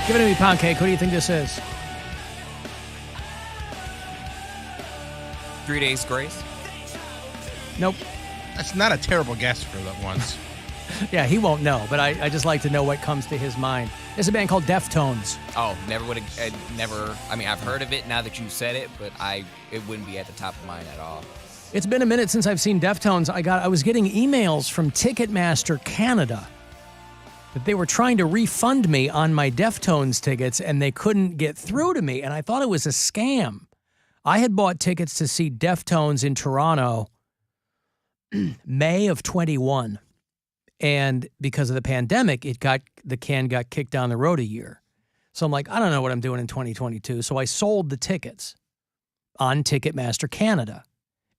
Give it to me, Poundcake. Who do you think this is? 3 Days Grace. Nope. That's not a terrible guess for that once. Yeah, he won't know, but I just like to know what comes to his mind. There's a band called Deftones. Oh, never would have, never. I mean, I've heard of it now that you said it, but it wouldn't be at the top of mind at all. It's been a minute since I've seen Deftones. I was getting emails from Ticketmaster Canada that they were trying to refund me on my Deftones tickets, and they couldn't get through to me, and I thought it was a scam. I had bought tickets to see Deftones in Toronto May of 21. And because of the pandemic, the can got kicked down the road a year. So I'm like, I don't know what I'm doing in 2022. So I sold the tickets on Ticketmaster Canada.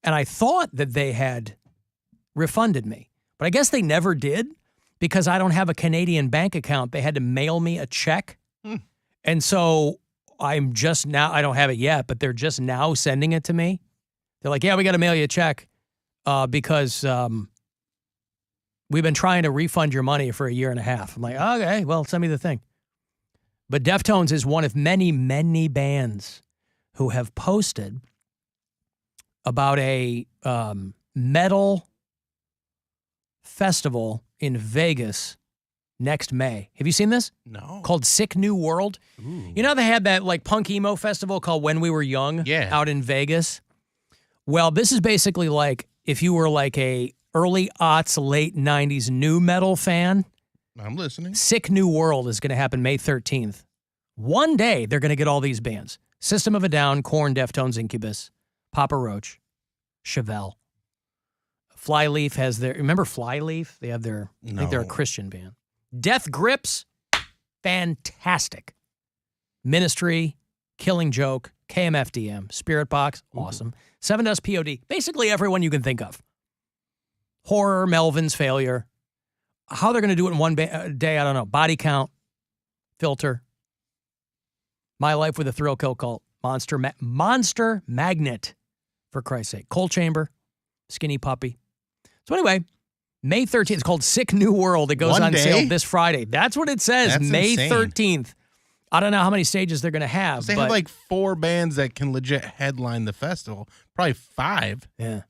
And I thought that they had refunded me. But I guess they never did because I don't have a Canadian bank account. They had to mail me a check. And so I'm just now, I don't have it yet, but they're just now sending it to me. They're like, yeah, we got to mail you a check because we've been trying to refund your money for a year and a half. I'm like, okay, well, send me the thing. But Deftones is one of many, many bands who have posted about a metal festival in Vegas next May. Have you seen this? No. Called Sick New World. Ooh. You know they had that like punk emo festival called When We Were Young out in Vegas? Well, this is basically like if you were like a early aughts, late 90s new metal fan. I'm listening. Sick New World is going to happen May 13th. One day, they're going to get all these bands. System of a Down, Korn, Deftones, Incubus, Papa Roach, Chevelle. Flyleaf has their... Remember Flyleaf? They have their... I think they're a Christian band. Death Grips, fantastic. Ministry, Killing Joke, KMFDM, Spirit Box, awesome. Seven Dust POD, basically everyone you can think of. Horror, Melvin's Failure. How they're going to do it in one day, I don't know. Body Count, Filter, My Life with a Thrill Kill Cult, Monster Magnet, for Christ's sake. Cold Chamber, Skinny Puppy. So anyway, May 13th. It's called Sick New World. It goes on sale this Friday. That's what it says. That's May insane. 13th. I don't know how many stages they're going to have. They have like 4 bands that can legit headline the festival. Probably 5. Yeah.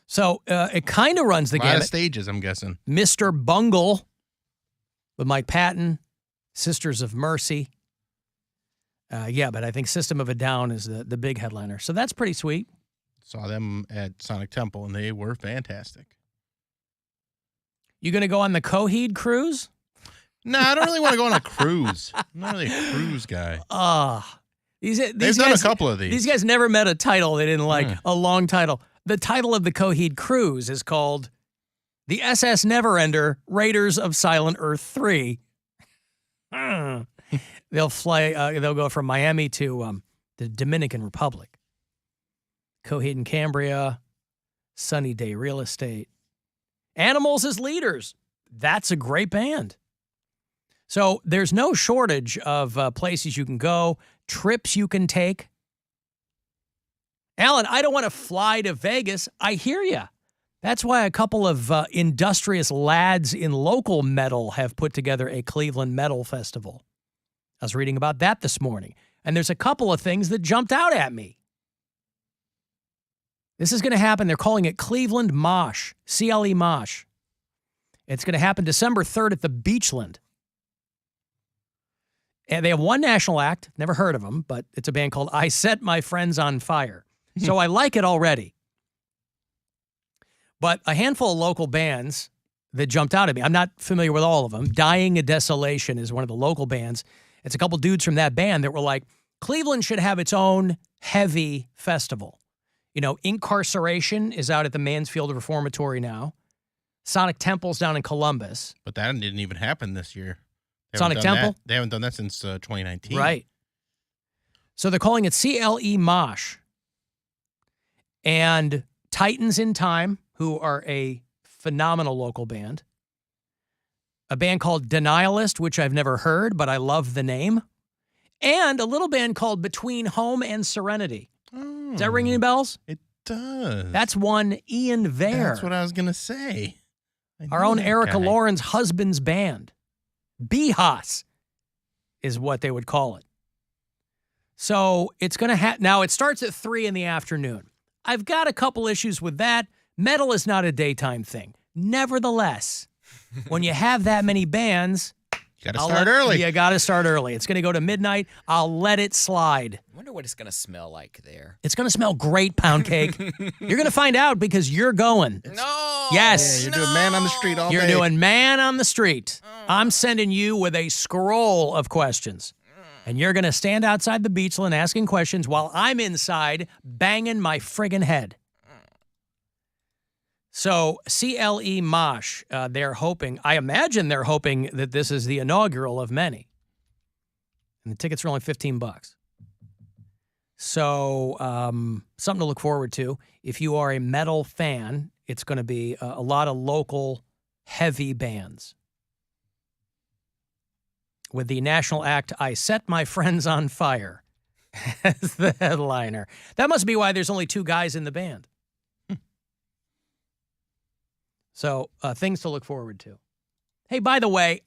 So it kind of runs the gamut. A lot of stages, I'm guessing. Mr. Bungle with Mike Patton, Sisters of Mercy. Yeah, but I think System of a Down is the big headliner. So that's pretty sweet. Saw them at Sonic Temple, and they were fantastic. You going to go on the Coheed cruise? No, I don't really want to go on a cruise. I'm not really a cruise guy. They've done a couple of these. These guys never met a title they didn't like, a long title. The title of the Coheed cruise is called The SS Neverender, Raiders of Silent Earth 3. They'll they'll go from Miami to the Dominican Republic. Coheed and Cambria, Sunny Day Real Estate. Animals as Leaders. That's a great band. So there's no shortage of places you can go, trips you can take. Alan, I don't want to fly to Vegas. I hear you. That's why a couple of industrious lads in local metal have put together a Cleveland Metal Festival. I was reading about that this morning, and there's a couple of things that jumped out at me. This is going to happen. They're calling it Cleveland Mosh, CLE Mosh. It's going to happen December 3rd at the Beachland. And they have one national act. Never heard of them, but it's a band called I Set My Friends on Fire. So I like it already. But a handful of local bands that jumped out at me. I'm not familiar with all of them. Dying of Desolation is one of the local bands. It's a couple dudes from that band that were like, Cleveland should have its own heavy festival. You know, Incarceration is out at the Mansfield Reformatory now. Sonic Temple's down in Columbus. But that didn't even happen this year. Sonic Temple? They haven't done that since 2019. Right. So they're calling it CLE Mosh. And Titans in Time, who are a phenomenal local band. A band called Denialist, which I've never heard, but I love the name. And a little band called Between Home and Serenity. Oh, Does that ring any bells? It does. That's one Ian Vare. That's what I was going to say. Our own Erica Lauren's husband's band. Behas. is what they would call it. So it's going to now it starts at 3 in the afternoon. I've got a couple issues with that. Metal is not a daytime thing. Nevertheless, when you have that many bands, you got to start early. You got to start early. It's going to go to midnight. I'll let it slide. I wonder what it's going to smell like there. It's going to smell great, Poundcake. You're going to find out because you're going. No. Yes. Yeah, you're doing man on the street all You're day. doing man on the street. I'm sending you with a scroll of questions. And you're going to stand outside the Beachland asking questions while I'm inside banging my friggin' head. So CLE Mosh, they're hoping, I imagine they're hoping that this is the inaugural of many. And the tickets are only $15. So something to look forward to. If you are a metal fan, it's going to be a lot of local heavy bands. With the national act, I Set My Friends on Fire as the headliner. That must be why there's only 2 guys in the band. So things to look forward to. Hey, by the way,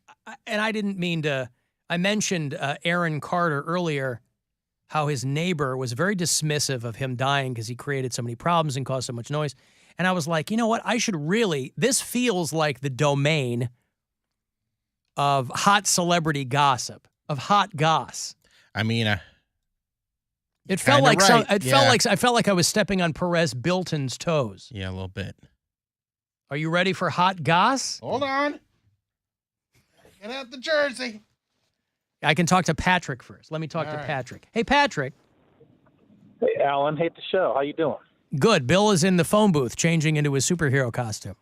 and I didn't mean to, I mentioned Aaron Carter earlier, how his neighbor was very dismissive of him dying because he created so many problems and caused so much noise. And I was like, you know what? I should really, this feels like the domain of hot celebrity gossip, of hot goss. I mean, it felt like right. I felt like I was stepping on Perez Bilton's toes. Yeah, a little bit. Are you ready for hot goss? Hold on. Get out the jersey. I can talk to Patrick first. Let me talk to Patrick. Hey, Patrick. Hey, Alan. Hate the show. How you doing? Good. Bill is in the phone booth changing into his superhero costume.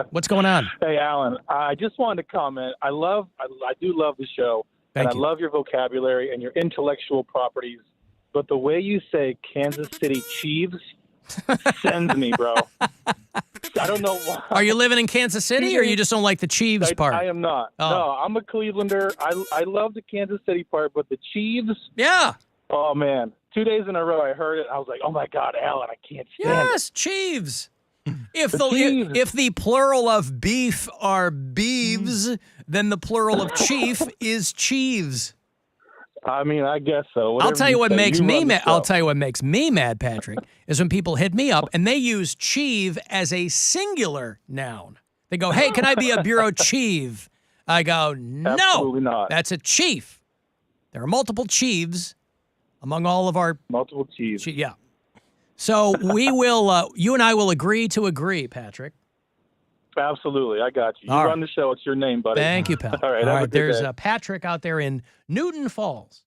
What's going on? Hey, Alan. I just wanted to comment. I do love the show. Thank you. I love your vocabulary and your intellectual properties. But the way you say Kansas City Chiefs sends me, bro. I don't know why. Are you living in Kansas City or you just don't like the Chiefs part? I am not. Oh. No, I'm a Clevelander. I love the Kansas City part, but the Chiefs, Yeah. oh, man. 2 days in a row I heard it. I was like, oh, my God, Alan, I can't stand it. Yes, Chiefs. If Chiefs. if the plural of beef are beeves, then the plural of chief is Chiefs. I mean, I guess so. I'll Whatever tell you what say, makes you me run the mad. I'll show. tell you what makes me mad, Patrick, is when people hit me up and they use chief as a singular noun. They go, "Hey, can I be a bureau chief?" I go, "No, Absolutely not. that's a chief." There are multiple chiefs among all of our Multiple Chiefs. yeah. So we will. You and I will agree to agree, Patrick. Absolutely. I got you. You All run right. the show. It's your name, buddy. Thank you, pal. All right. Have a good There's day. Patrick out there in Newton Falls.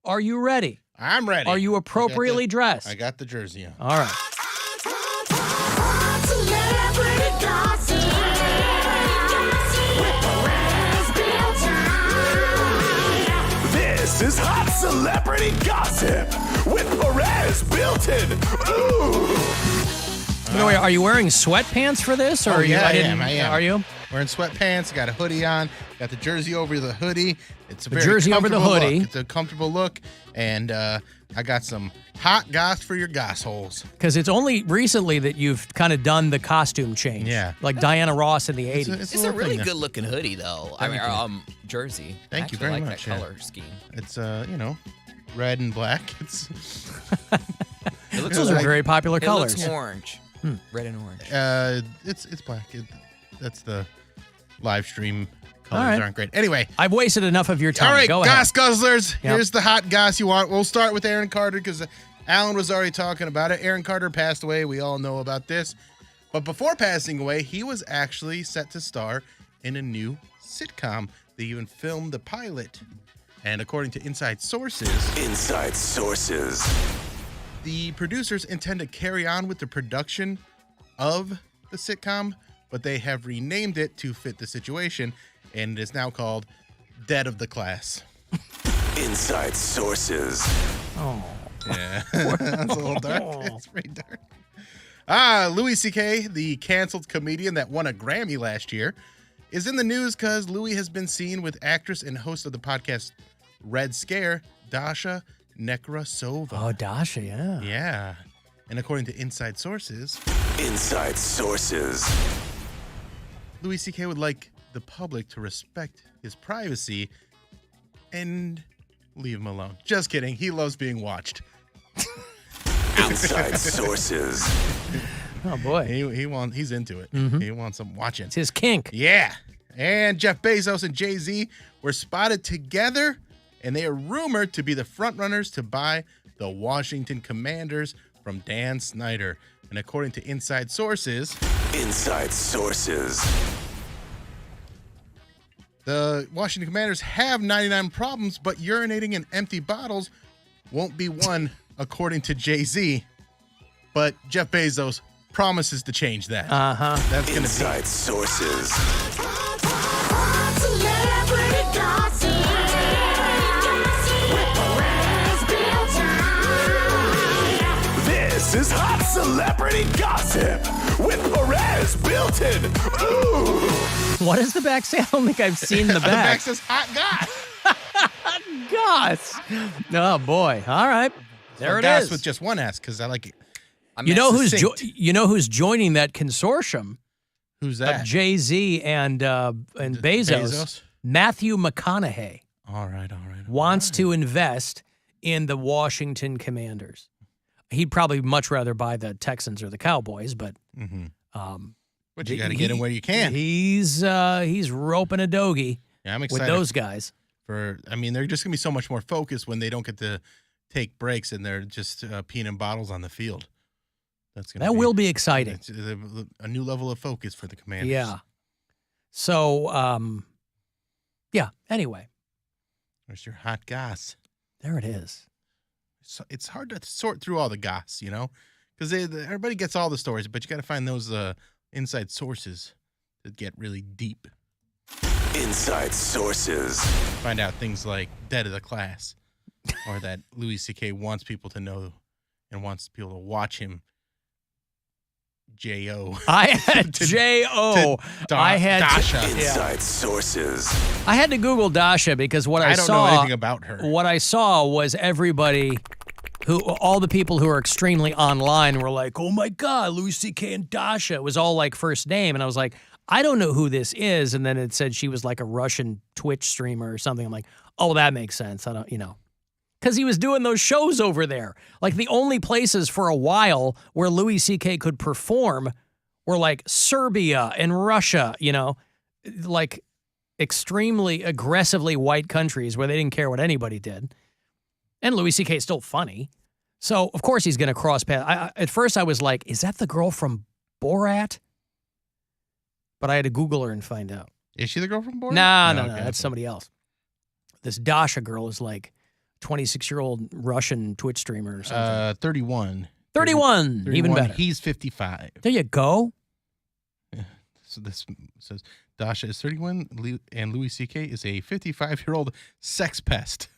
Are you ready? I'm ready. Are you appropriately dressed? I got the jersey on. All right. This is Hot Celebrity Gossip with Perez, Bilton. Ooh. By the way, are you wearing sweatpants for this? Or are you, yeah, I didn't- am. I am. Are you? Wearing sweatpants, got a hoodie on, got the jersey over the hoodie. It's a The very jersey over the comfortable hoodie. look. It's a comfortable look, and I got some hot goss for your goss holes. Because it's only recently that you've kind of done the costume change. Yeah. Like Diana Ross in the 80s. It's a really good looking hoodie, though. I mean, jersey. Thank you I actually very like much, that yeah. color scheme. It's red and black. It's It looks Those are like- very popular It colors. looks orange. Red and orange. it's black. That's the live stream All colors right. aren't great. Anyway, I've wasted enough of your time. all right, Go ahead. goss guzzlers. Yep. Here's the hot goss you want. We'll start with Aaron Carter because Alan was already talking about it. Aaron Carter passed away. We all know about this. But before passing away, he was actually set to star in a new sitcom. They even filmed the pilot. And according to inside sources, the producers intend to carry on with the production of the sitcom, but they have renamed it to fit the situation, and it is now called Dead of the Class. Inside sources. Oh. Yeah, that's a little dark. It's pretty dark. Louis C.K., the canceled comedian that won a Grammy last year, is in the news because Louis has been seen with actress and host of the podcast Red Scare, Dasha Nekrasova. Oh, Dasha, yeah. Yeah. And according to inside sources, Inside sources. Louis C.K. would like the public to respect his privacy and leave him alone. Just kidding. He loves being watched. Inside Sources. Oh, boy. He's into it. He wants them watching. It's his kink. Yeah. And Jeff Bezos and Jay-Z were spotted together, and they are rumored to be the frontrunners to buy the Washington Commanders from Dan Snyder. And according to Inside Sources, the Washington Commanders have 99 problems, but urinating in empty bottles won't be one, according to Jay-Z. But Jeff Bezos promises to change that. That's going to be Inside Sources. This is Hot Celebrity Gossip with Perez, Bilton. Ooh. What does the back say? I don't think I've seen the the back. back says hot goss. Goss. Oh, boy. All right. There it Goss is. with just one S, because I like it. You know who's succinct. you know who's joining that consortium Who's of that? Jay-Z and Bezos? Matthew McConaughey All right. wants to invest in the Washington Commanders. He'd probably much rather buy the Texans or the Cowboys, but But you got to get him where you can. He's roping a doggy Yeah, I'm with excited those guys. they're just going to be so much more focused when they don't get to take breaks and they're just peeing in bottles on the field. That will be exciting. It's a new level of focus for the Commanders. Yeah. So, anyway, There's your hot goss. there it is. So it's hard to sort through all the goss, because everybody gets all the stories, but you got to find those inside sources that get really deep. Inside Sources. Find out things like dead of the class, or that Louis C.K. wants people to know and wants people to watch him. J.O. I had J.O. I had Dasha. Inside Sources. I had to Google Dasha because what I I don't saw know anything about her. What I saw was all the people who are extremely online were like, "Oh my God, Louis C.K. and Dasha." It was all like first name, and I was like, I don't know who this is. And then it said she was like a Russian Twitch streamer or something. I'm like, oh, that makes sense. I don't, because he was doing those shows over there. Like the only places for a while where Louis C.K. could perform were like Serbia and Russia, like extremely aggressively white countries where they didn't care what anybody did. And Louis C.K. is still funny. So, of course, he's going to cross paths. At first, I was like, is that the girl from Borat? But I had to Google her and find out. Is she the girl from Borat? No, Okay. that's somebody else. This Dasha girl is like 26-year-old Russian Twitch streamer or something. 31. 31, even better. He's 55. There you go. So this says Dasha is 31 and Louis C.K. is a 55-year-old sex pest.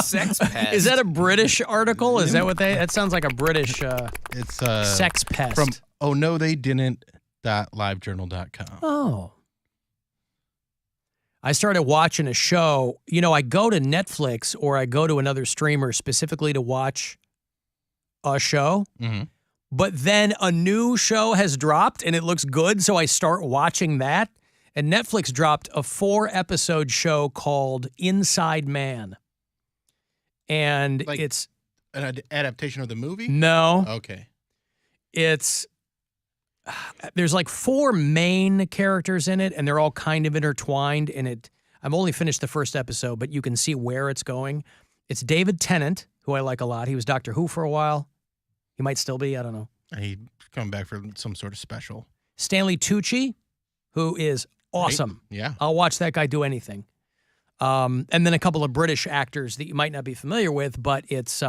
Sex pest. Is that a British article? Is that what that sounds like a British It's sex pest. from ohnotheydidn't.livejournal.com. Oh. I started watching a show. I go to Netflix or I go to another streamer specifically to watch a show. Mm-hmm. But then a new show has dropped and it looks good, so I start watching that. And Netflix dropped a 4-episode show called Inside Man. And Like- it's An adaptation of the movie? no, Okay. there's like 4 main characters in it, and they're all kind of intertwined. And I've only finished the first episode, but you can see where it's going. It's David Tennant, who I like a lot. He was Doctor Who for a while. He might still be. I don't know. He's coming back for some sort of special. Stanley Tucci, who is awesome. Right? Yeah. I'll watch that guy do anything. And then a couple of British actors that you might not be familiar with, but it's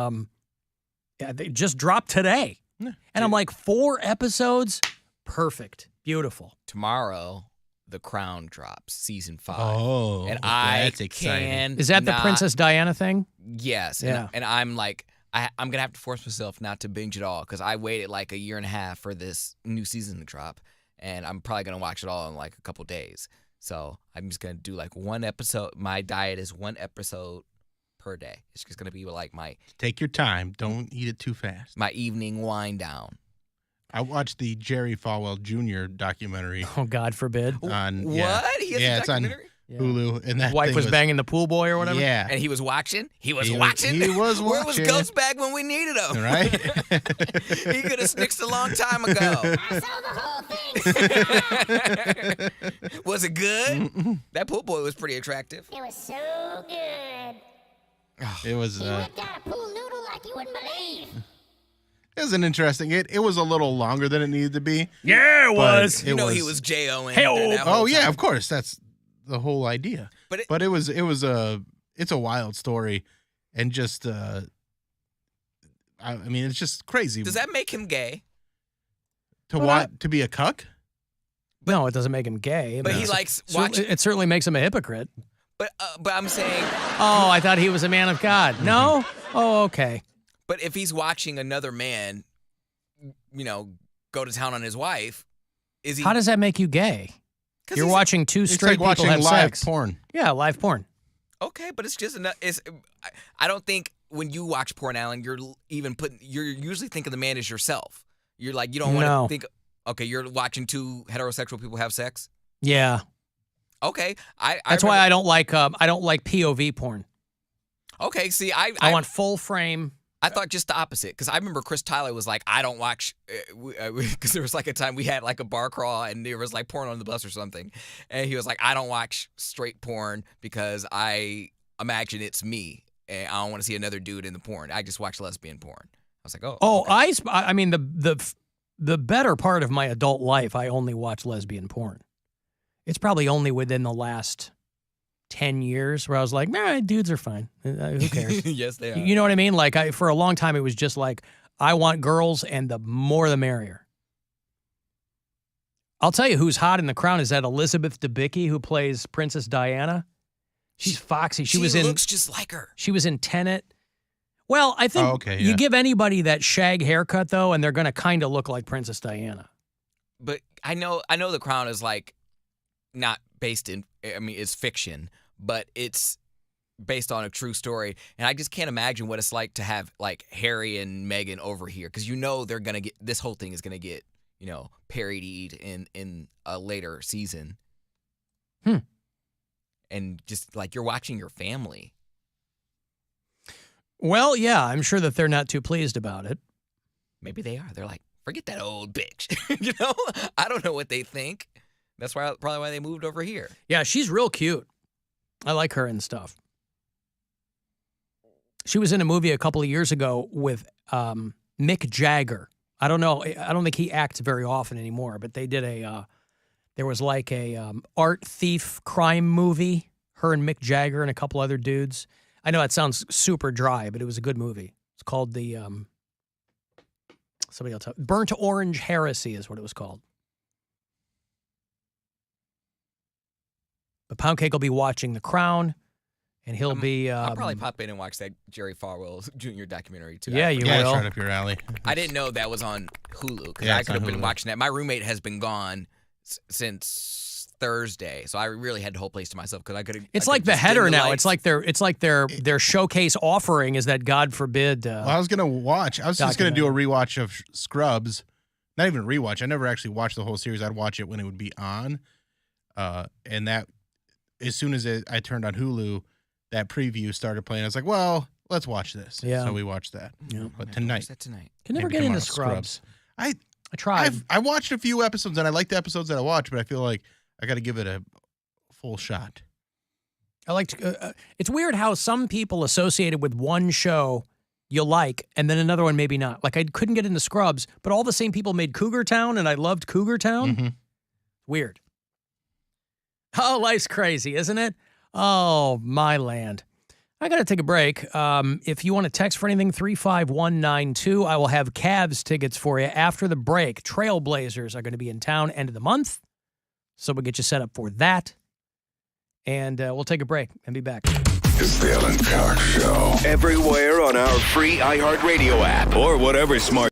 they just dropped today. Yeah. And I'm like, 4 episodes? Perfect. Beautiful. Tomorrow, The Crown drops, season 5. Oh, and that's exciting. can Is that the not- Princess Diana thing? Yes. Yeah. And I'm like, I'm going to have to force myself not to binge it all because I waited like a year and a half for this new season to drop. And I'm probably going to watch it all in like a couple days. So I'm just going to do like 1 episode. My diet is 1 episode per day. It's just going to be like Take your time. Don't eat it too fast. my evening wind down. I watched the Jerry Falwell Jr. documentary Oh, God forbid. on What? He has a it's on documentary? Hulu, and that Wife thing was banging the pool boy or whatever? Yeah, And he was watching? He was He was- watching? he was Where was watching. Ghostbag when we needed him? right. He could have snitched a long time ago. I saw the whole thing. Was it good? That pool boy was pretty attractive. It was so good. It was He whipped out a pool noodle like you wouldn't believe. it was an interesting. It was a little longer than it needed to be. Yeah, it but was. You know he was J.O. in there that whole Oh yeah, time. of course. That's the whole idea. But it was it's a wild story, and just I mean it's just crazy. Does that make him gay? to be a cuck? No, it doesn't make him gay. But No. he likes So watching. it certainly makes him a hypocrite. But I'm saying, Oh, I thought he was a man of God. No? Oh, okay. but if he's watching another man, go to town on his wife, is he? How does that make you gay? 'cause You're he's- watching two It's straight like people watching have live sex. porn. Yeah, live porn. Okay, but it's just enough. I don't think when you watch porn, Alan, you're usually thinking the man is yourself. You're like, you don't want No. to think. Okay, you're watching two heterosexual people have sex. Yeah. Okay, That's why I don't like POV porn. Okay, see, I want full frame. I thought just the opposite, because I remember Chris Tyler was like, I don't watch, because there was like a time we had like a bar crawl and there was like porn on the bus or something. And he was like, I don't watch straight porn because I imagine it's me and I don't want to see another dude in the porn. I just watch lesbian porn. I was like, oh. Oh, okay. I mean the better part of my adult life, I only watch lesbian porn. It's probably only within the last 10 years where I was like, nah, dudes are fine. Who cares? Yes, they are. You know what I mean? Like for a long time, it was just like, I want girls and the more the merrier. I'll tell you who's hot in The Crown is that Elizabeth Debicki who plays Princess Diana. She's foxy. She looks just like her. She was in Tenet. Well, I think you give anybody that shag haircut though, and they're going to kind of look like Princess Diana. But I know The Crown is like not based in, I mean, it's fiction, but it's based on a true story. And I just can't imagine what it's like to have like Harry and Meghan over here. Because they're going to get, this whole thing is going to get, parodied in a later season. And just like you're watching your family. Well, yeah, I'm sure that they're not too pleased about it. Maybe they are. They're like, forget that old bitch. I don't know what they think. That's probably why they moved over here. Yeah, she's real cute. I like her and stuff. She was in a movie a couple of years ago with Mick Jagger. I don't know. I don't think he acts very often anymore, but they did there was like a art thief crime movie, her and Mick Jagger and a couple other dudes. I know that sounds super dry, but it was a good movie. It's called somebody else. Burnt Orange Heresy is what it was called. But Poundcake will be watching The Crown, and he'll be... I'll probably pop in and watch that Jerry Falwell Jr. documentary, too. Yeah, you Yeah, will. it's right up your alley. I didn't know that was on Hulu, because Yeah, I it's could on have been Hulu. watching that. My roommate has been gone since Thursday, so I really had the whole place to myself, because I could have... It's like the header now. It's like their showcase offering is that God forbid... Well, I was just gonna do a rewatch of Scrubs. Not even a rewatch. I never actually watched the whole series. I'd watch it when it would be on. And that, as soon as I turned on Hulu, that preview started playing. I was like, well, let's watch this. Yeah. So we watched that. Yeah. But tonight. Can never maybe get into tomorrow, Scrubs. I tried. I watched a few episodes and I like the episodes that I watched, but I feel like I got to give it a full shot. I liked. It's weird how some people associated with one show you like, and then another one maybe not. Like I couldn't get into Scrubs, but all the same people made Cougar Town, and I loved Cougar Town. Mm-hmm. Weird. Oh, life's crazy, isn't it? Oh, my land. I got to take a break. If you want to text for anything, 35192. I will have Cavs tickets for you after the break. Trailblazers are going to be in town end of the month, so we'll get you set up for that. And we'll take a break and be back. It's the Alan Cox Show. Everywhere on our free iHeartRadio app or whatever smart